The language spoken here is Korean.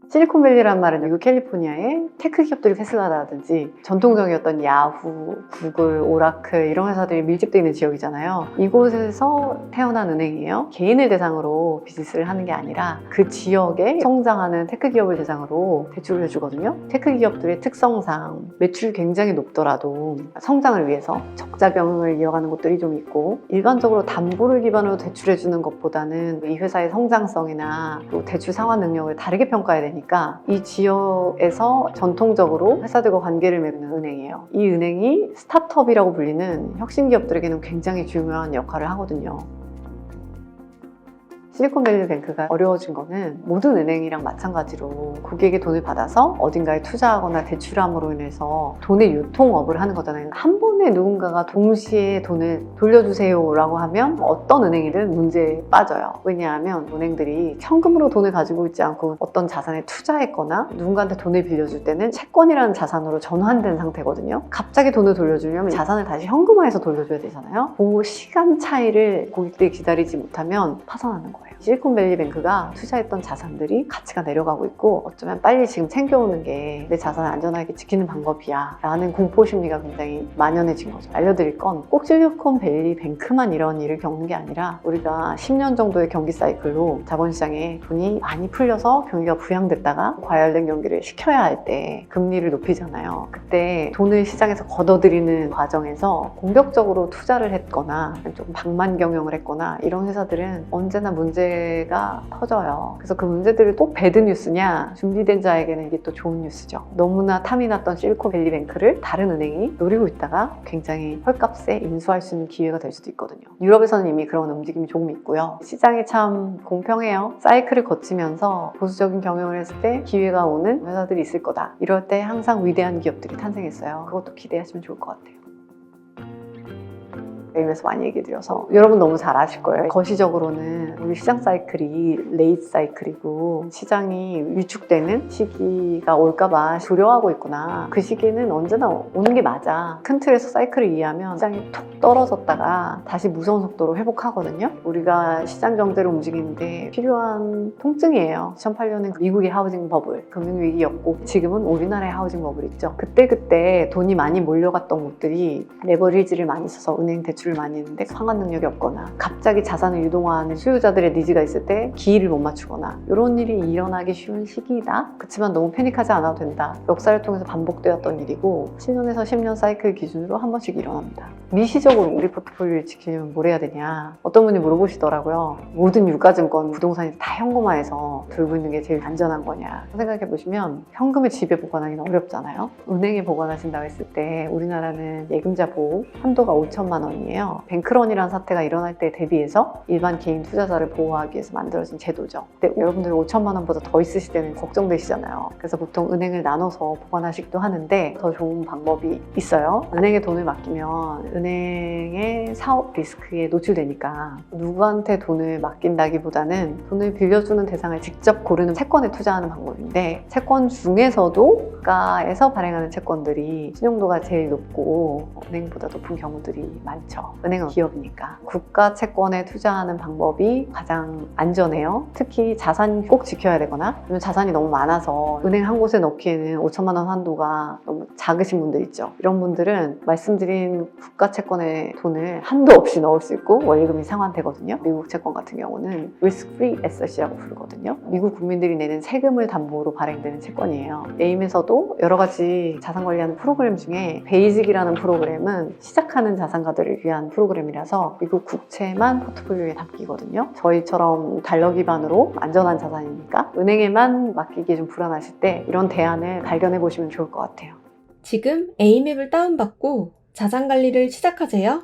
실리콘밸리란 말은 미국 캘리포니아의 테크 기업들이 테슬라라든지 전통적이었던 야후, 구글, 오라클 이런 회사들이 밀집되어 있는 지역이잖아요. 이곳에서 태어난 은행이에요. 개인을 대상으로 비즈니스를 하는 게 아니라 그 지역에 성장하는 테크 기업을 대상으로 대출을 해주거든요. 테크 기업들의 특성상 매출이 굉장히 높더라도 성장을 위해서 적자 경영을 이어가는 곳들이 좀 있고, 일반적으로 담보를 기반으로 대출해주는 것보다는 이 회사의 성장성이나 또 대출 상환 능력을 다르게 평가해야 되니까 이 지역에서 전통적으로 회사들과 관계를 맺는 은행이에요. 이 은행이 스타트업이라고 불리는 혁신 기업들에게는 굉장히 중요한 역할을 하거든요. 실리콘밸리 뱅크가 어려워진 거는 모든 은행이랑 마찬가지로 고객의 돈을 받아서 어딘가에 투자하거나 대출함으로 인해서 돈의 유통업을 하는 거잖아요. 한 번에 누군가가 동시에 돈을 돌려주세요 라고 하면 어떤 은행이든 문제에 빠져요. 왜냐하면 은행들이 현금으로 돈을 가지고 있지 않고 어떤 자산에 투자했거나 누군가한테 돈을 빌려줄 때는 채권이라는 자산으로 전환된 상태거든요. 갑자기 돈을 돌려주려면 자산을 다시 현금화해서 돌려줘야 되잖아요. 그 시간 차이를 고객들이 기다리지 못하면 파산하는 거예요. 실리콘밸리 뱅크가 투자했던 자산들이 가치가 내려가고 있고, 어쩌면 빨리 지금 챙겨오는 게 내 자산을 안전하게 지키는 방법이야 라는 공포심리가 굉장히 만연해진 거죠. 알려드릴 건 꼭 실리콘밸리 뱅크만 이런 일을 겪는 게 아니라 우리가 10년 정도의 경기 사이클로 자본시장에 돈이 많이 풀려서 경기가 부양됐다가 과열된 경기를 식혀야 할 때 금리를 높이잖아요. 그때 돈을 시장에서 걷어들이는 과정에서 공격적으로 투자를 했거나 좀 방만 경영을 했거나 이런 회사들은 언제나 문제가 터져요. 그래서 그 문제들을 또 배드 뉴스냐, 준비된 자에게는 이게 또 좋은 뉴스죠. 너무나 탐이 났던 실리콘밸리 뱅크를 다른 은행이 노리고 있다가 굉장히 헐값에 인수할 수 있는 기회가 될 수도 있거든요. 유럽에서는 이미 그런 움직임이 조금 있고요. 시장이 참 공평해요. 사이클을 거치면서 보수적인 경영을 했을 때 기회가 오는 회사들이 있을 거다. 이럴 때 항상 위대한 기업들이 탄생했어요. 그것도 기대하시면 좋을 것 같아요. 에서 많이 얘기 드려서 여러분 너무 잘 아실 거예요. 거시적으로는 우리 시장 사이클이 레이트 사이클이고 시장이 위축되는 시기가 올까봐 두려워하고 있구나. 그 시기는 언제나 오는 게 맞아. 큰 틀에서 사이클을 이해하면 시장이 툭 떨어졌다가 다시 무서운 속도로 회복하거든요. 우리가 시장 경제를 움직이는데 필요한 통증이에요. 2008년은 미국의 하우징 버블, 금융위기였고 지금은 우리나라의 하우징 버블 있죠. 그때 돈이 많이 몰려갔던 곳들이 레버리지를 많이 써서 은행 대출 많이 했는데 상환 능력이 없거나 갑자기 자산을 유동화하는 수요자들의 니즈가 있을 때 기회를 못 맞추거나 이런 일이 일어나기 쉬운 시기이다. 그렇지만 너무 패닉하지 않아도 된다. 역사를 통해서 반복되었던 일이고 7년에서 10년 사이클 기준으로 한 번씩 일어납니다. 미시적으로 우리 포트폴리오를 지키려면 뭘 해야 되냐. 어떤 분이 물어보시더라고요. 모든 유가증권, 부동산이 다 현금화해서 들고 있는 게 제일 안전한 거냐. 생각해 보시면 현금을 집에 보관하기는 어렵잖아요. 은행에 보관하신다고 했을 때 우리나라는 예금자 보호 한도가 5천만 원이에요. 뱅크런이라는 사태가 일어날 때 대비해서 일반 개인 투자자를 보호하기 위해서 만들어진 제도죠. 근데 여러분들 5천만 원보다 더 있으실 때는 걱정되시잖아요. 그래서 보통 은행을 나눠서 보관하시기도 하는데 더 좋은 방법이 있어요. 은행에 돈을 맡기면 은행의 사업 리스크에 노출되니까 누구한테 돈을 맡긴다기보다는 돈을 빌려주는 대상을 직접 고르는 채권에 투자하는 방법인데, 채권 중에서도 국가에서 발행하는 채권들이 신용도가 제일 높고 은행보다 높은 경우들이 많죠. 은행은 기업이니까. 국가 채권에 투자하는 방법이 가장 안전해요. 특히 자산이 꼭 지켜야 되거나 자산이 너무 많아서 은행 한 곳에 넣기에는 5천만 원 한도가 너무 작으신 분들 있죠. 이런 분들은 말씀드린 국가 채권에 돈을 한도 없이 넣을 수 있고 원리금이 상환되거든요. 미국 채권 같은 경우는 risk-free asset이라고 부르거든요. 미국 국민들이 내는 세금을 담보로 발행되는 채권이에요. 에임에서도 여러 가지 자산 관리하는 프로그램 중에 베이직이라는 프로그램은 시작하는 자산가들을 위한 프로그램이라서 미국 국채만 포트폴리오에 담기거든요. 저희처럼 달러 기반으로 안전한 자산이니까 은행에만 맡기기 좀 불안하실 때 이런 대안을 발견해 보시면 좋을 것 같아요. 지금 에이맵을 다운받고 자산 관리를 시작하세요.